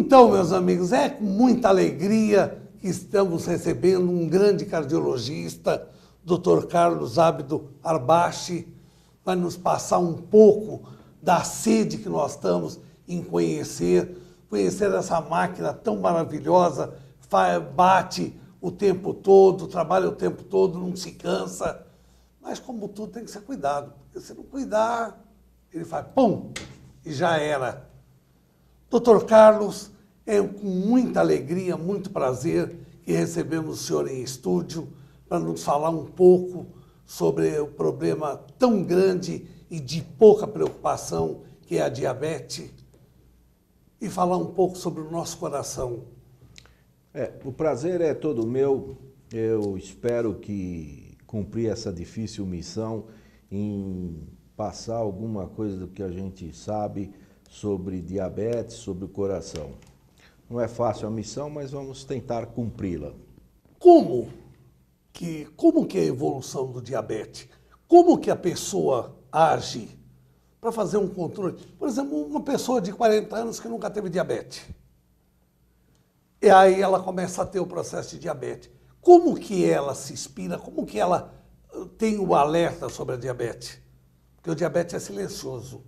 Então, meus amigos, é com muita alegria que estamos recebendo um grande cardiologista, Dr. Carlos Abdo Arbachi, vai nos passar um pouco da sede que nós estamos em conhecer essa máquina tão maravilhosa, bate o tempo todo, trabalha o tempo todo, não se cansa. Mas como tudo tem que ser cuidado, porque se não cuidar, ele faz pum e já era. Doutor Carlos, é com muita alegria, muito prazer que recebemos o senhor em estúdio para nos falar um pouco sobre o problema tão grande e de pouca preocupação que é a diabetes e falar um pouco sobre o nosso coração. O prazer é todo meu. Eu espero que cumprir essa difícil missão em passar alguma coisa do que a gente sabe sobre diabetes, sobre o coração. Não é fácil a missão, mas vamos tentar cumpri-la. Como que é a evolução do diabetes? Como que a pessoa age para fazer um controle? Por exemplo, uma pessoa de 40 anos que nunca teve diabetes. E aí ela começa a ter o processo de diabetes. Como que ela se inspira? Como que ela tem o alerta sobre a diabetes? Porque o diabetes é silencioso.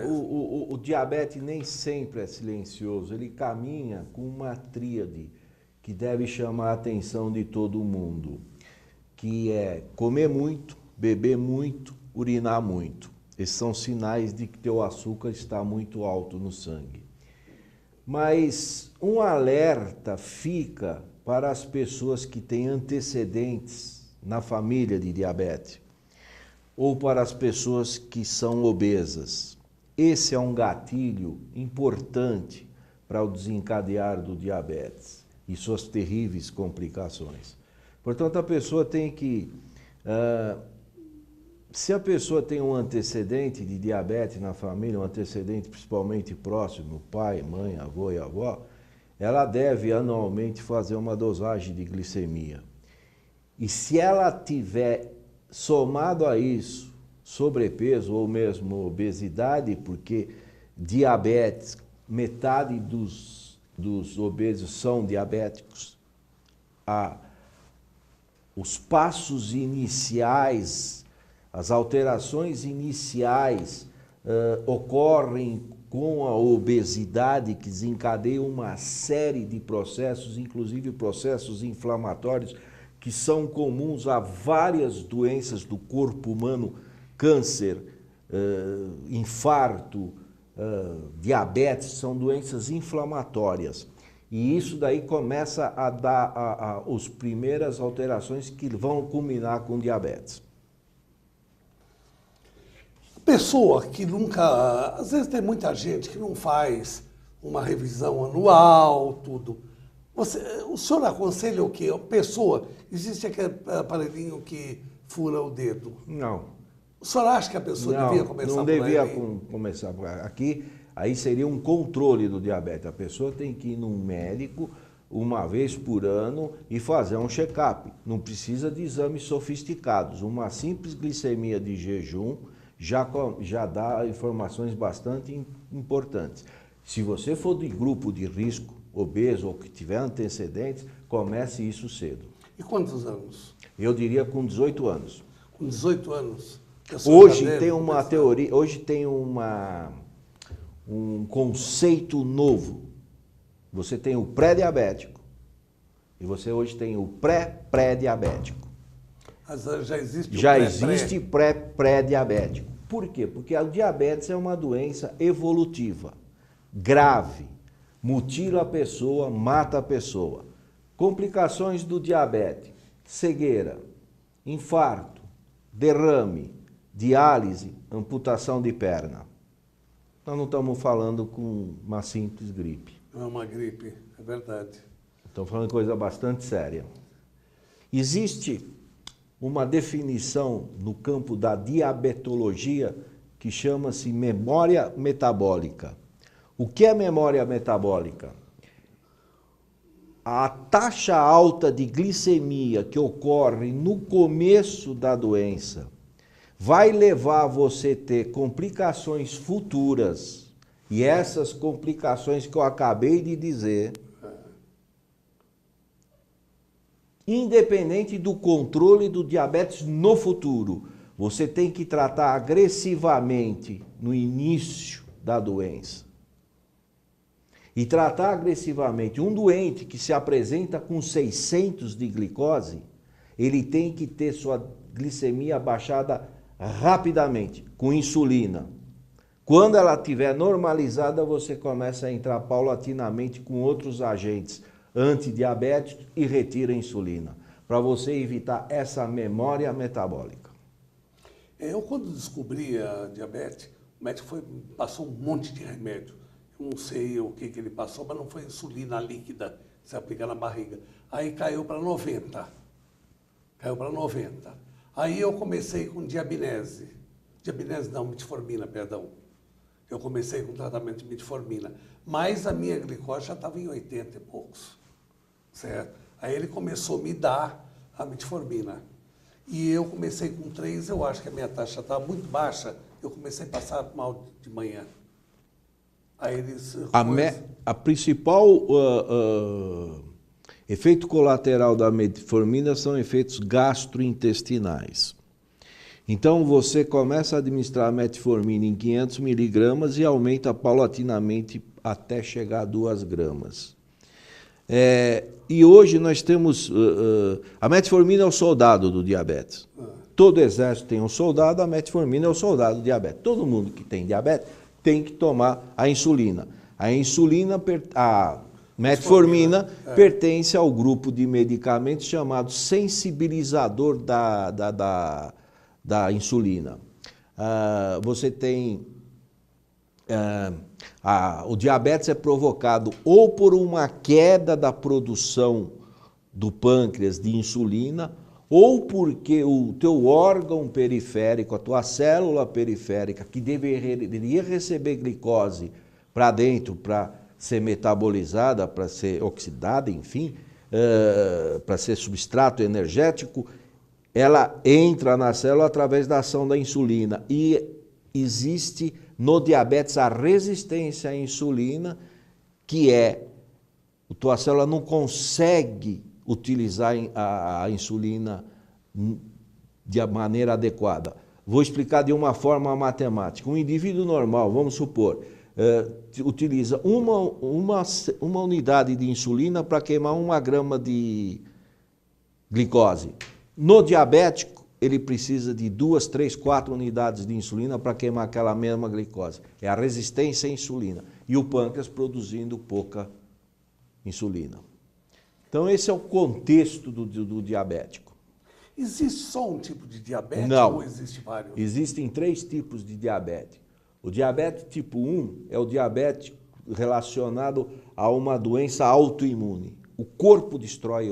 O diabetes nem sempre é silencioso, ele caminha com uma tríade que deve chamar a atenção de todo mundo, que é comer muito, beber muito, urinar muito. Esses são sinais de que teu açúcar está muito alto no sangue. Mas um alerta fica para as pessoas que têm antecedentes na família de diabetes ou para as pessoas que são obesas. Esse é um gatilho importante para o desencadear do diabetes e suas terríveis complicações. Portanto, a pessoa tem que... se a pessoa tem um antecedente de diabetes na família, um antecedente principalmente próximo, pai, mãe, avô e avó, ela deve anualmente fazer uma dosagem de glicemia. E se ela tiver somado a isso sobrepeso ou mesmo obesidade, porque diabetes, metade dos obesos são diabéticos, os passos iniciais, as alterações iniciais ocorrem com a obesidade, que desencadeia uma série de processos, inclusive processos inflamatórios, que são comuns a várias doenças do corpo humano, câncer, infarto, diabetes, são doenças inflamatórias. E isso daí começa a dar as primeiras alterações que vão culminar com diabetes. Pessoa que nunca... Às vezes tem muita gente que não faz uma revisão anual, tudo. O senhor aconselha o quê? A pessoa... Existe aquele aparelhinho que fura o dedo. Não. O senhor acha que a pessoa devia começar por aí? Não devia começar por aqui. Aí seria um controle do diabetes. A pessoa tem que ir num médico uma vez por ano e fazer um check-up. Não precisa de exames sofisticados. Uma simples glicemia de jejum já dá informações bastante importantes. Se você for de grupo de risco, obeso ou que tiver antecedentes, comece isso cedo. E quantos anos? Eu diria com 18 anos. Com 18 anos? Hoje tem uma teoria, hoje tem um conceito novo. Você tem o pré-diabético e você hoje tem o pré-pré-diabético. Mas já existe o existe pré-pré-diabético. Por quê? Porque o diabetes é uma doença evolutiva, grave, mutila a pessoa, mata a pessoa. Complicações do diabetes: cegueira, infarto, derrame, diálise, amputação de perna. Nós não estamos falando com uma simples gripe. Não é uma gripe, é verdade. Estamos falando de coisa bastante séria. Existe uma definição no campo da diabetologia que chama-se memória metabólica. O que é memória metabólica? A taxa alta de glicemia que ocorre no começo da doença vai levar você a ter complicações futuras E essas complicações que eu acabei de dizer, independente do controle do diabetes no futuro, você tem que tratar agressivamente no início da doença. E tratar agressivamente um doente que se apresenta com 600 de glicose, ele tem que ter sua glicemia baixada rapidamente, com insulina. Quando ela estiver normalizada, você começa a entrar paulatinamente com outros agentes antidiabéticos e retira a insulina, para você evitar essa memória metabólica. Eu, quando descobri a diabetes, o médico passou um monte de remédio. Eu não sei o que ele passou, mas não foi insulina líquida, se aplica na barriga. Aí caiu para 90. Caiu para 90. Aí eu comecei com diabinese. Diabinese não, metformina, perdão. Eu comecei com tratamento de metformina. Mas a minha glicose já estava em 80 e poucos. Certo? Aí ele começou a me dar a metformina. E eu comecei com 3, eu acho que a minha taxa estava muito baixa. Eu comecei a passar mal de manhã. Aí eles... A principal efeito colateral da metformina são efeitos gastrointestinais. Então você começa a administrar a metformina em 500 miligramas e aumenta paulatinamente até chegar a 2 gramas. E hoje nós temos... a metformina é o soldado do diabetes. Todo exército tem um soldado, a metformina é o soldado do diabetes. Todo mundo que tem diabetes tem que tomar a insulina. A metformina pertence ao grupo de medicamentos chamado sensibilizador da insulina. Você tem... o diabetes é provocado ou por uma queda da produção do pâncreas de insulina, ou porque o teu órgão periférico, a tua célula periférica, que deveria receber glicose para dentro, para ser metabolizada, para ser oxidada, enfim, para ser substrato energético, ela entra na célula através da ação da insulina. E existe no diabetes a resistência à insulina, que a tua célula não consegue utilizar a insulina de maneira adequada. Vou explicar de uma forma matemática. Um indivíduo normal, vamos supor, utiliza uma unidade de insulina para queimar 1 grama de glicose. No diabético, ele precisa de 2, 3, 4 unidades de insulina para queimar aquela mesma glicose. É a resistência à insulina. E o pâncreas produzindo pouca insulina. Então, esse é o contexto do diabético. Existe só um tipo de diabetes? Não. Ou existe vários? Existem 3 tipos de diabetes. O diabetes tipo 1 é o diabetes relacionado a uma doença autoimune. O corpo destrói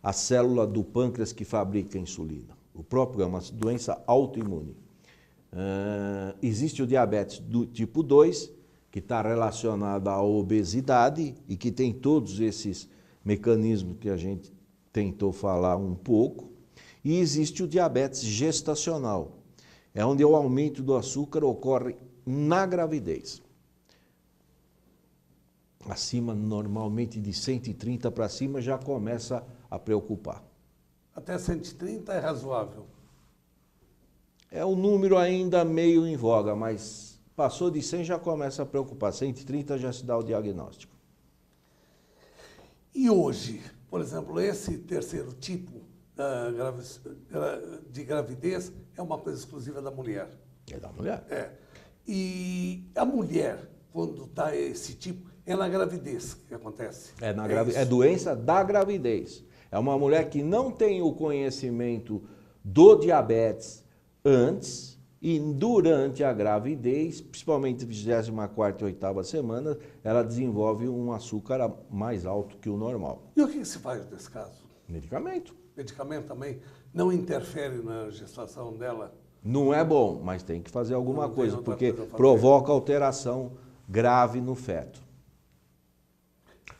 a célula do pâncreas que fabrica a insulina. O próprio é uma doença autoimune. Existe o diabetes do tipo 2, que está relacionado à obesidade e que tem todos esses mecanismos que a gente tentou falar um pouco. E existe o diabetes gestacional, é onde o aumento do açúcar ocorre na gravidez. Acima, normalmente de 130 para cima, já começa a preocupar. Até 130 é razoável. É um número ainda meio em voga, mas passou de 100 já começa a preocupar. 130 já se dá o diagnóstico. E hoje, por exemplo, esse terceiro tipo de gravidez é uma coisa exclusiva da mulher. É da mulher? É. E a mulher, quando está esse tipo, é na gravidez que acontece. É doença da gravidez. É uma mulher que não tem o conhecimento do diabetes antes e durante a gravidez, principalmente 24ª e 8ª semana, ela desenvolve um açúcar mais alto que o normal. E o que se faz nesse caso? Medicamento. Medicamento também não interfere na gestação dela? Não é bom, mas tem que fazer alguma Não coisa, tem outra porque coisa a fazer. provoca alteração grave no feto.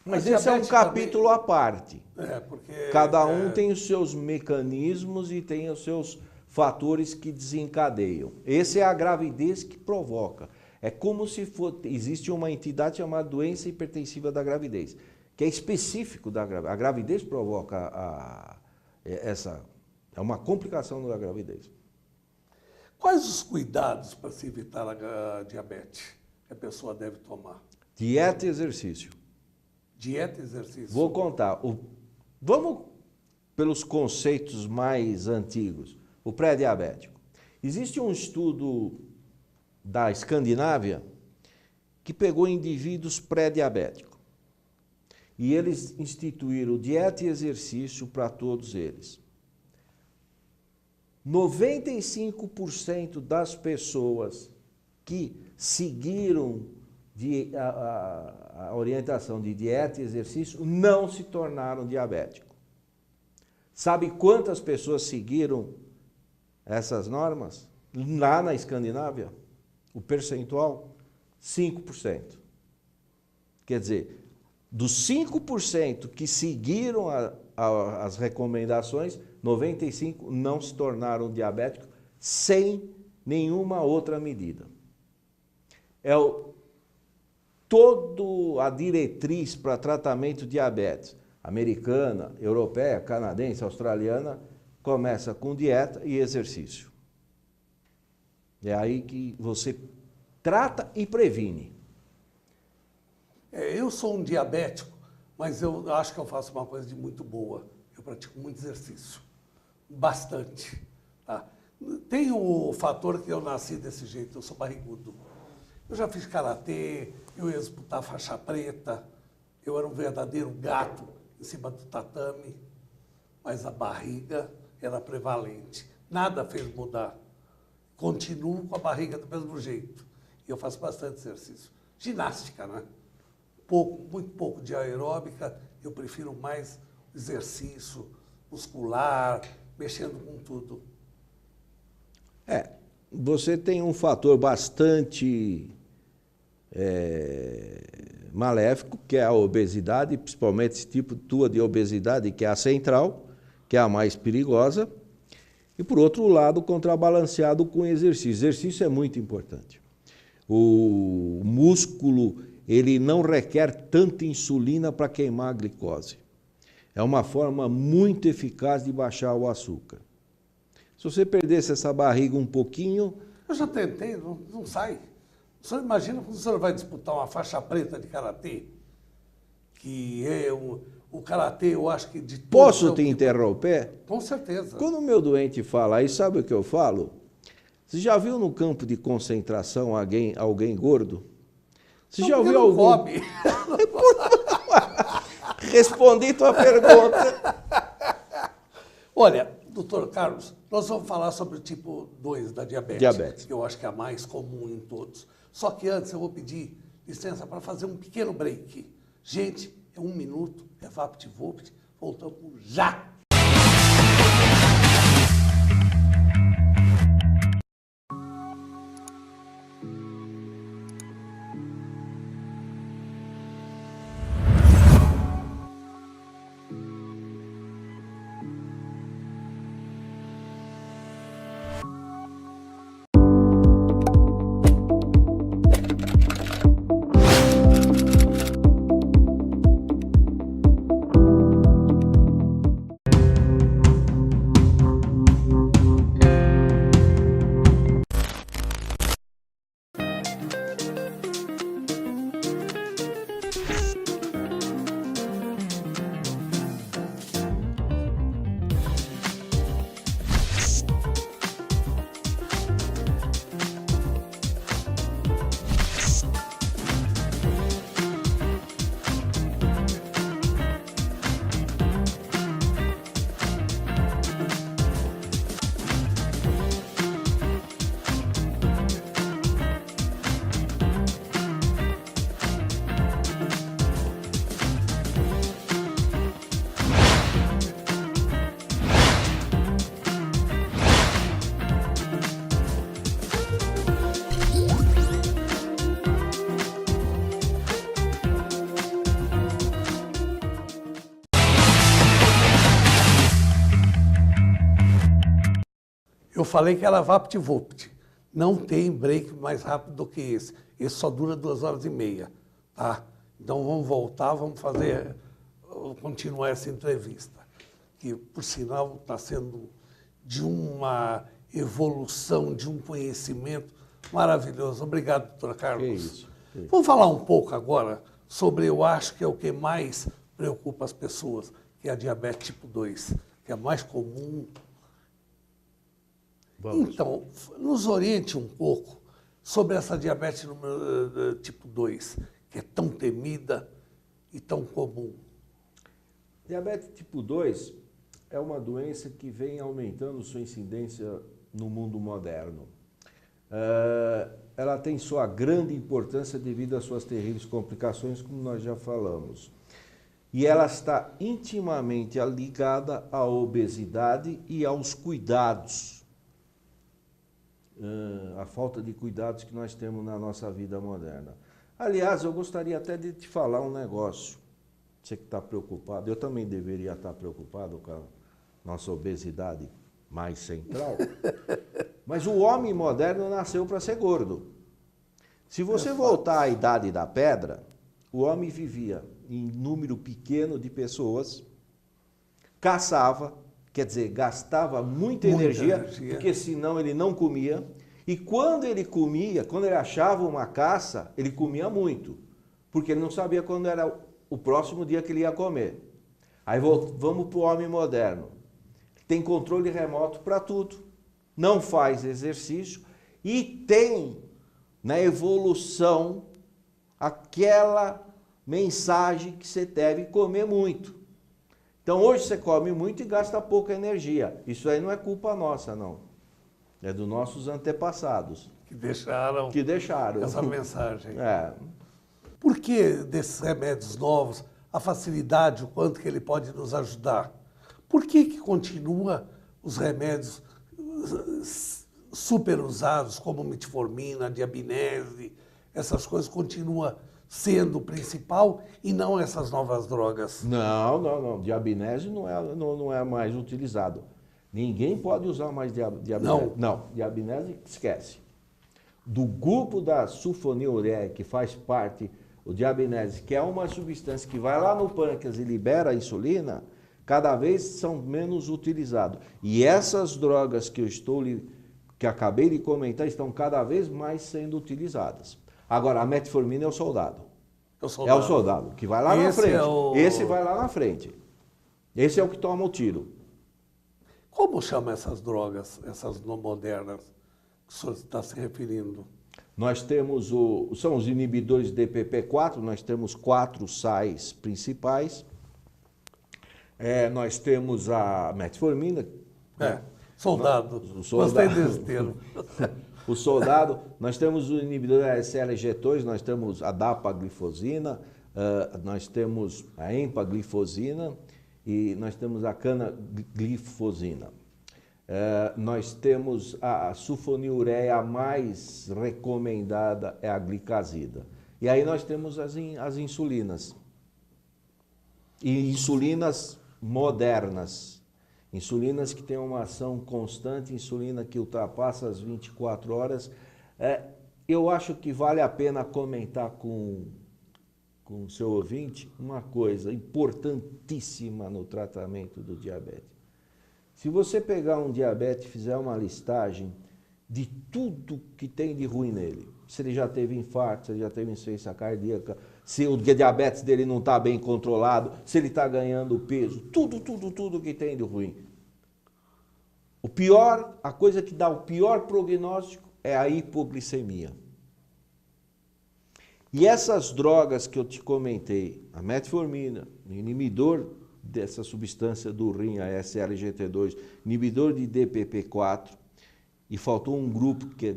Mas A esse é um diabetes capítulo também- à parte. Porque... Cada um tem os seus mecanismos e tem os seus fatores que desencadeiam. Esse é a gravidez que provoca. É como se existe uma entidade chamada doença hipertensiva da gravidez, que é específico da gravidez. A gravidez provoca é uma complicação da gravidez. Quais os cuidados para se evitar a diabetes que a pessoa deve tomar? Dieta e exercício. Dieta e exercício. Vou contar. Vamos pelos conceitos mais antigos. O pré-diabético. Existe um estudo da Escandinávia que pegou indivíduos pré-diabéticos. E eles instituíram dieta e exercício para todos eles. 95% das pessoas que seguiram a orientação de dieta e exercício não se tornaram diabéticos. Sabe quantas pessoas seguiram essas normas? Lá na Escandinávia, o percentual, 5%. Quer dizer, dos 5% que seguiram as recomendações, 95% não se tornaram diabéticos sem nenhuma outra medida. Toda a diretriz para tratamento de diabetes, americana, europeia, canadense, australiana, começa com dieta e exercício. É aí que você trata e previne. Eu sou um diabético, mas eu acho que eu faço uma coisa de muito boa. Eu pratico muito exercício. Bastante. Tá? Tem o fator que eu nasci desse jeito, eu sou barrigudo. Eu já fiz karatê, eu ia disputar faixa preta, eu era um verdadeiro gato em cima do tatame, mas a barriga era prevalente. Nada fez mudar. Continuo com a barriga do mesmo jeito. E eu faço bastante exercício. Ginástica, né? Muito pouco de aeróbica, eu prefiro mais exercício muscular, mexendo com tudo. Você tem um fator bastante maléfico, que é a obesidade, principalmente esse tipo tua de obesidade, que é a central, que é a mais perigosa, e por outro lado, contrabalanceado com exercício. Exercício é muito importante. O músculo, ele não requer tanta insulina para queimar a glicose. É uma forma muito eficaz de baixar o açúcar. Se você perdesse essa barriga um pouquinho... Eu já tentei, não sai. O senhor imagina quando o senhor vai disputar uma faixa preta de karatê, que é o karatê, eu acho que de todos... Posso te interromper? Com certeza. Quando o meu doente fala aí, sabe o que eu falo? Você já viu no campo de concentração alguém gordo? Você já ouviu algum... Come. Respondi tua pergunta. Olha, doutor Carlos, nós vamos falar sobre o tipo 2 da diabetes. Que eu acho que é a mais comum em todos. Só que antes eu vou pedir licença para fazer um pequeno break. Gente, é 1 minuto, é VaptVupt, voltamos já! Eu falei que era VaptVupt. Não tem break mais rápido do que esse. Esse só dura 2h30, tá? Então vamos voltar, vamos continuar essa entrevista, que por sinal está sendo de uma evolução, de um conhecimento maravilhoso. Obrigado, doutor Carlos. Que isso. Vamos falar um pouco agora sobre, eu acho que é o que mais preocupa as pessoas, que é a diabetes tipo 2, que é a mais comum. Vamos. Então, nos oriente um pouco sobre essa diabetes tipo 2, que é tão temida e tão comum. Diabetes tipo 2 é uma doença que vem aumentando sua incidência no mundo moderno. Ela tem sua grande importância devido às suas terríveis complicações, como nós já falamos. E ela está intimamente ligada à obesidade e aos cuidados, a falta de cuidados que nós temos na nossa vida moderna. Aliás, eu gostaria até de te falar um negócio. Você que está preocupado, eu também deveria estar preocupado com a nossa obesidade mais central. Mas o homem moderno nasceu para ser gordo. Se você voltar à idade da pedra, o homem vivia em número pequeno de pessoas, caçava, quer dizer, gastava muita energia, porque senão ele não comia. E quando ele comia, quando ele achava uma caça, ele comia muito, porque ele não sabia quando era o próximo dia que ele ia comer. Aí vamos para o homem moderno. Tem controle remoto para tudo, não faz exercício e tem na evolução aquela mensagem que você deve comer muito. Então hoje você come muito e gasta pouca energia. Isso aí não é culpa nossa, não. É dos nossos antepassados. Que deixaram essa mensagem. Por que desses remédios novos, a facilidade, o quanto que ele pode nos ajudar? Por que continua os remédios super usados, como metformina, diabinese, essas coisas continuam sendo o principal e não essas novas drogas? Não. Diabinese não é mais utilizado. Ninguém pode usar mais diabinese. Não, diabinese esquece. Do grupo da sulfonilureia, que faz parte o diabinese, que é uma substância que vai lá no pâncreas e libera a insulina, cada vez são menos utilizados. E essas drogas que acabei de comentar estão cada vez mais sendo utilizadas. Agora, a metformina é o soldado. É o soldado, que vai lá na frente. Esse vai lá na frente. Esse é o que toma o tiro. Como chama essas drogas, essas não modernas, que o senhor está se referindo? Nós temos são os inibidores de DPP-4, nós temos 4 sais principais. Nós temos a metformina. Soldado. Gostei desse termo. O soldado, nós temos o inibidor da SLG2, nós temos a dapaglifosina, nós temos a empaglifosina e nós temos a canaglifosina. Nós temos a sulfonilureia mais recomendada, é a glicazida. E aí nós temos as insulinas. E insulinas modernas. Insulinas que têm uma ação constante, insulina que ultrapassa as 24 horas. Eu acho que vale a pena comentar com o seu ouvinte uma coisa importantíssima no tratamento do diabetes. Se você pegar um diabetes e fizer uma listagem de tudo que tem de ruim nele, se ele já teve infarto, se ele já teve insuficiência cardíaca, se o diabetes dele não está bem controlado, se ele está ganhando peso, tudo que tem de ruim. A coisa que dá o pior prognóstico é a hipoglicemia. E essas drogas que eu te comentei, a metformina, o inibidor dessa substância do rim, a SLGT2, inibidor de DPP-4, e faltou um grupo que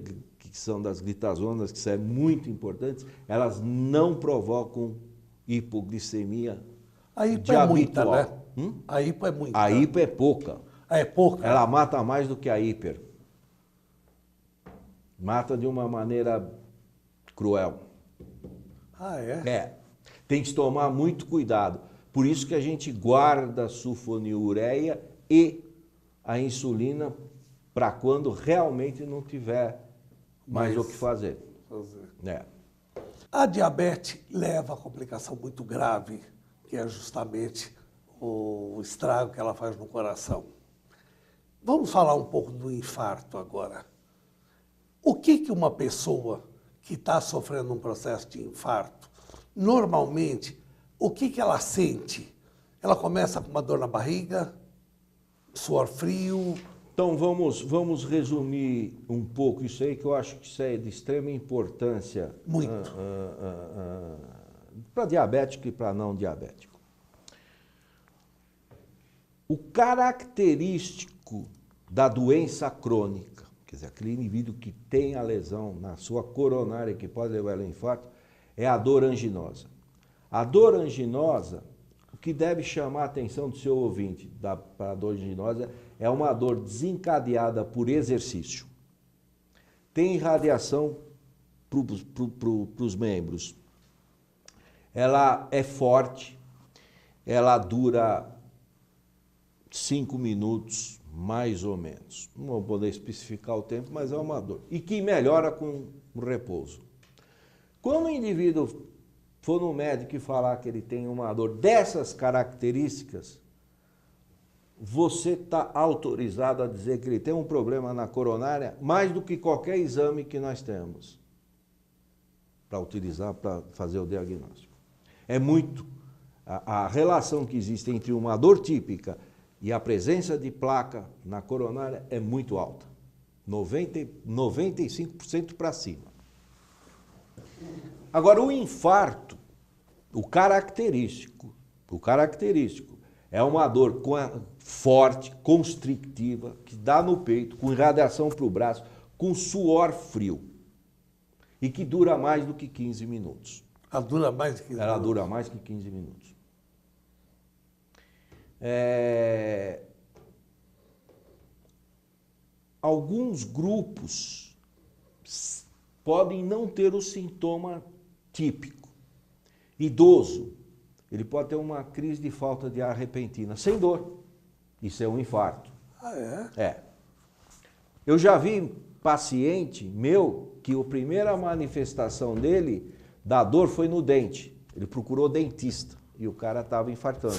são das glitazonas, que é muito importante, elas não provocam hipoglicemia. A hipo é muita, né? A hipo é muita. A hipo é pouca. É pouca? Ela mata mais do que a hiper. Mata de uma maneira cruel. Tem que tomar muito cuidado. Por isso que a gente guarda a sulfonilureia e a insulina para quando realmente não tiver mas o que fazer. É. A diabetes leva a complicação muito grave, que é justamente o estrago que ela faz no coração. Vamos falar um pouco do infarto agora. O que uma pessoa que está sofrendo um processo de infarto, normalmente, o que ela sente? Ela começa com uma dor na barriga, suor frio. Então vamos resumir um pouco isso aí, que eu acho que isso é de extrema importância para diabético e para não diabético. O característico da doença crônica, quer dizer, aquele indivíduo que tem a lesão na sua coronária que pode levar ao infarto, é a dor anginosa. A dor anginosa, o que deve chamar a atenção do seu ouvinte para a dor anginosa é uma dor desencadeada por exercício. Tem irradiação para os membros. Ela é forte, ela dura 5 minutos, mais ou menos. Não vou poder especificar o tempo, mas é uma dor. E que melhora com o repouso. Quando o indivíduo for no médico e falar que ele tem uma dor dessas características, você está autorizado a dizer que ele tem um problema na coronária mais do que qualquer exame que nós temos para utilizar para fazer o diagnóstico. É muito. A relação que existe entre uma dor típica e a presença de placa na coronária é muito alta. 95% para cima. Agora, o infarto, o característico é uma dor forte, constrictiva, que dá no peito, com irradiação para o braço, com suor frio e que dura mais do que 15 minutos. Ela dura mais de 15 minutos? Ela dura mais que 15 minutos. Alguns grupos podem não ter o sintoma típico. Idoso, ele pode ter uma crise de falta de ar repentina, sem dor. Isso é um infarto. Ah, é? É. Eu já vi paciente meu que a primeira manifestação dele da dor foi no dente. Ele procurou dentista e o cara estava infartando.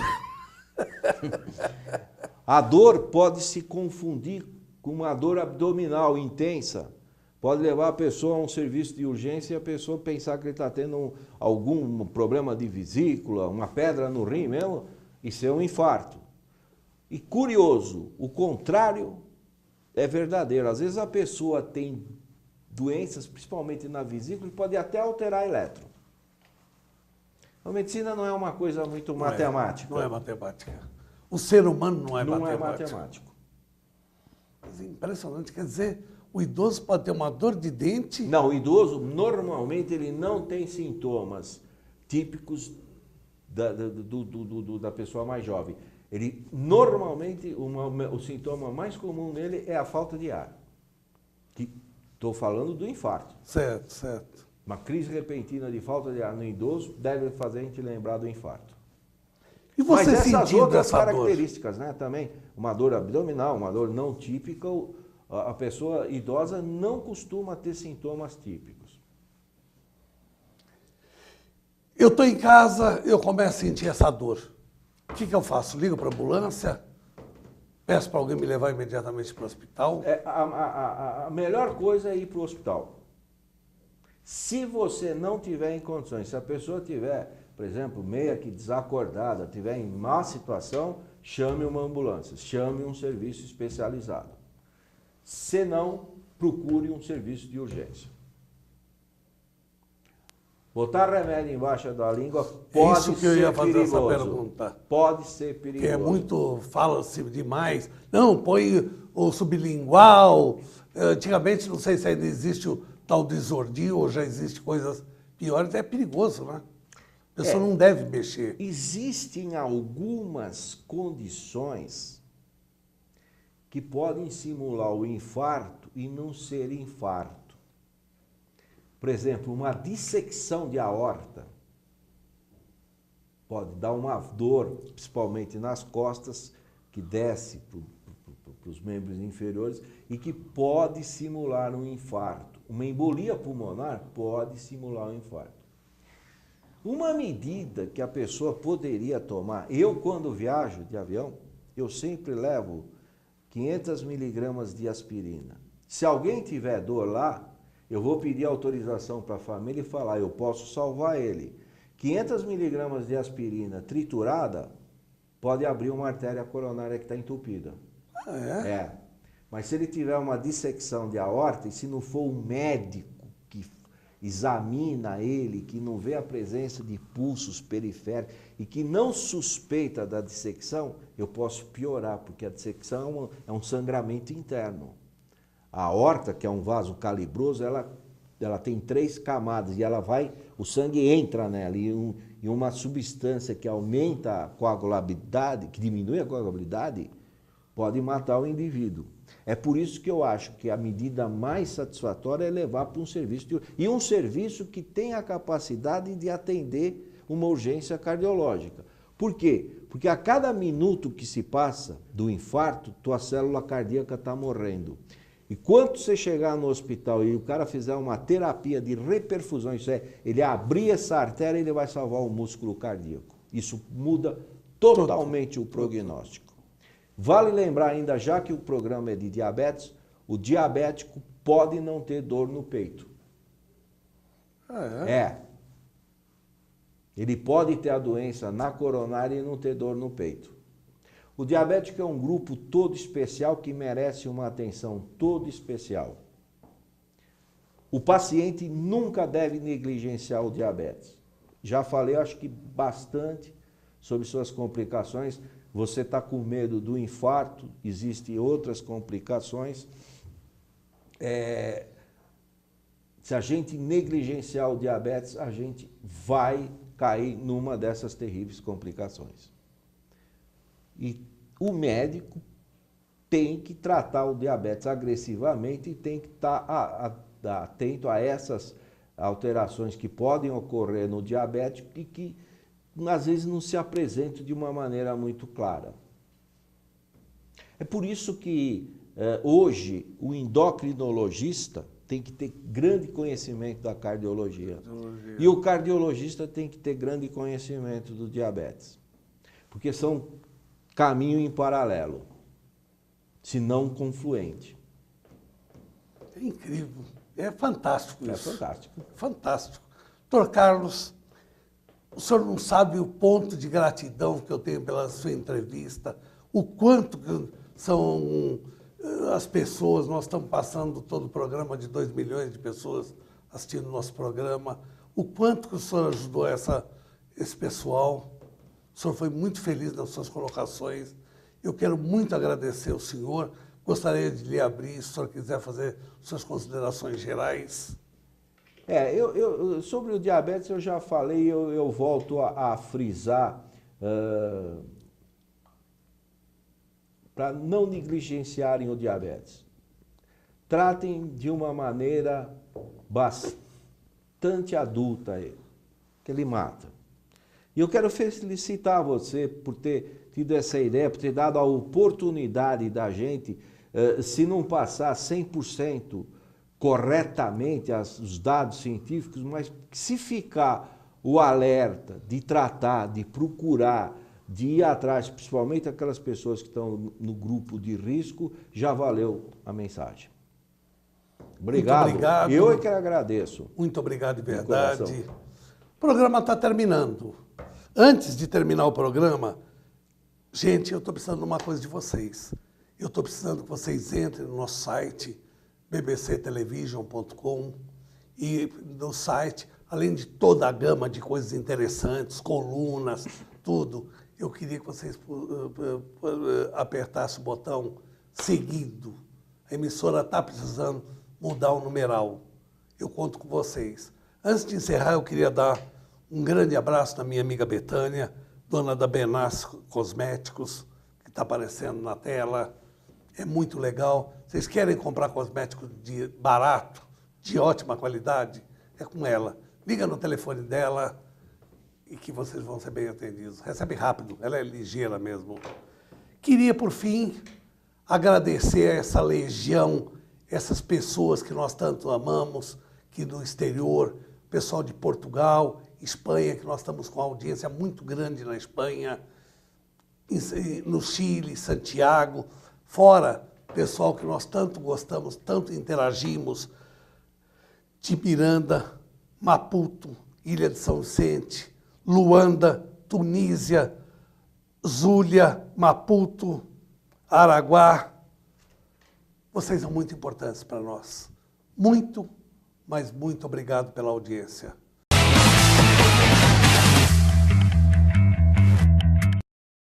A dor pode se confundir com uma dor abdominal intensa. Pode levar a pessoa a um serviço de urgência e a pessoa pensar que ele está tendo algum problema de vesícula, uma pedra no rim mesmo, isso é um infarto. E curioso, o contrário é verdadeiro. Às vezes a pessoa tem doenças, principalmente na vesícula, que pode até alterar elétron. A medicina não é uma coisa muito matemática. Não é matemática. O ser humano não é matemático. Não é matemático. Mas é impressionante, quer dizer, o idoso pode ter uma dor de dente? Não, o idoso, normalmente, ele não tem sintomas típicos da pessoa mais jovem. Ele, normalmente, o sintoma mais comum nele é a falta de ar. Estou falando do infarto. Certo, certo. Uma crise repentina de falta de ar no idoso deve fazer a gente lembrar do infarto. E você Mas essas outras essa características, né, também, uma dor abdominal, uma dor não típica, a pessoa idosa não costuma ter sintomas típicos. Eu estou em casa, eu começo a sentir essa dor. O que eu faço? Ligo para a ambulância? Peço para alguém me levar imediatamente para o hospital? A melhor coisa é ir para o hospital. Se você não tiver em condições, se a pessoa tiver, por exemplo, meia que desacordada, tiver em má situação, chame uma ambulância, chame um serviço especializado. Se não, procure um serviço de urgência. Botar remédio embaixo da língua pode Isso que eu ia fazer perigoso. essa pergunta. Pode ser perigoso. Que é muito, fala-se demais. Não, põe o sublingual. Antigamente, não sei se ainda existe o tal do Isordi, ou já existe coisas piores. É perigoso, né? A pessoa não deve mexer. Existem algumas condições que podem simular o infarto e não ser infarto. Por exemplo, uma dissecção de aorta pode dar uma dor, principalmente nas costas, que desce para os membros inferiores e que pode simular um infarto. uma embolia pulmonar pode simular um infarto. Uma medida que a pessoa poderia tomar, eu quando viajo de avião, eu sempre levo 500 miligramas de aspirina. Se alguém tiver dor lá, eu vou pedir autorização para a família e falar, eu posso salvar ele. 500 miligramas de aspirina triturada pode abrir uma artéria coronária que está entupida. Ah, é? É. Mas se ele tiver uma dissecção de aorta, e se não for um médico que examina ele, que não vê a presença de pulsos periféricos e que não suspeita da dissecção, eu posso piorar, porque a dissecção é um sangramento interno. A aorta, que é um vaso calibroso, ela tem 3 camadas e o sangue entra nela e uma substância que aumenta a coagulabilidade, que diminui a coagulabilidade, pode matar o indivíduo. É por isso que eu acho que a medida mais satisfatória é levar para um serviço, e um serviço que tem a capacidade de atender uma urgência cardiológica. Por quê? Porque a cada minuto que se passa do infarto, tua célula cardíaca está morrendo. E quando você chegar no hospital e o cara fizer uma terapia de reperfusão, isso é, ele abrir essa artéria, ele vai salvar o músculo cardíaco. Isso muda totalmente o prognóstico. Vale lembrar ainda, já que o programa é de diabetes, o diabético pode não ter dor no peito. Ah, é? É. Ele pode ter a doença na coronária e não ter dor no peito. O diabético é um grupo todo especial que merece uma atenção toda especial. O paciente nunca deve negligenciar o diabetes. Já falei, acho que bastante sobre suas complicações. Você está com medo do infarto, existem outras complicações. Se a gente negligenciar o diabetes, a gente vai cair numa dessas terríveis complicações. E o médico tem que tratar o diabetes agressivamente e tem que estar atento a essas alterações que podem ocorrer no diabético e que às vezes não se apresentam de uma maneira muito clara. É por isso que hoje o endocrinologista tem que ter grande conhecimento da cardiologia. E o cardiologista tem que ter grande conhecimento do diabetes. Porque são caminho em paralelo, se não confluente. É incrível. É fantástico isso. É fantástico. Fantástico. Doutor Carlos, o senhor não sabe o ponto de gratidão que eu tenho pela sua entrevista, o quanto que são as pessoas, nós estamos passando todo o programa de 2 milhões de pessoas assistindo o nosso programa, o quanto que o senhor ajudou esse pessoal. O senhor foi muito feliz nas suas colocações. Eu quero muito agradecer ao senhor. Gostaria de lhe abrir, se o senhor quiser fazer suas considerações gerais. Sobre o diabetes eu já falei, eu volto a frisar para não negligenciarem o diabetes. Tratem de uma maneira bastante adulta ele, que ele mata. E eu quero felicitar você por ter tido essa ideia, por ter dado a oportunidade da gente, se não passar 100% corretamente os dados científicos, mas se ficar o alerta de tratar, de procurar, de ir atrás, principalmente aquelas pessoas que estão no grupo de risco, já valeu a mensagem. Obrigado. Muito obrigado. Eu é que agradeço. Muito obrigado de verdade. O programa está terminando. Antes de terminar o programa, gente, eu estou precisando de uma coisa de vocês. Eu estou precisando que vocês entrem no nosso site, bbctelevision.com, e no site, além de toda a gama de coisas interessantes, colunas, tudo, eu queria que vocês apertassem o botão seguindo. A emissora está precisando mudar o numeral. Eu conto com vocês. Antes de encerrar, eu queria dar um grande abraço da minha amiga Betânia, dona da Benaz Cosméticos, que está aparecendo na tela. É muito legal. Vocês querem comprar cosméticos de barato, de ótima qualidade? É com ela. Liga no telefone dela e que vocês vão ser bem atendidos. Recebe rápido, ela é ligeira mesmo. Queria, por fim, agradecer a essa legião, essas pessoas que nós tanto amamos, que no exterior, pessoal de Portugal, Espanha, que nós estamos com uma audiência muito grande na Espanha, no Chile, Santiago, fora pessoal que nós tanto gostamos, tanto interagimos, de Miranda, Maputo, Ilha de São Vicente, Luanda, Tunísia, Zulia, Maputo, Araguá. Vocês são muito importantes para nós. Muito, mas muito obrigado pela audiência.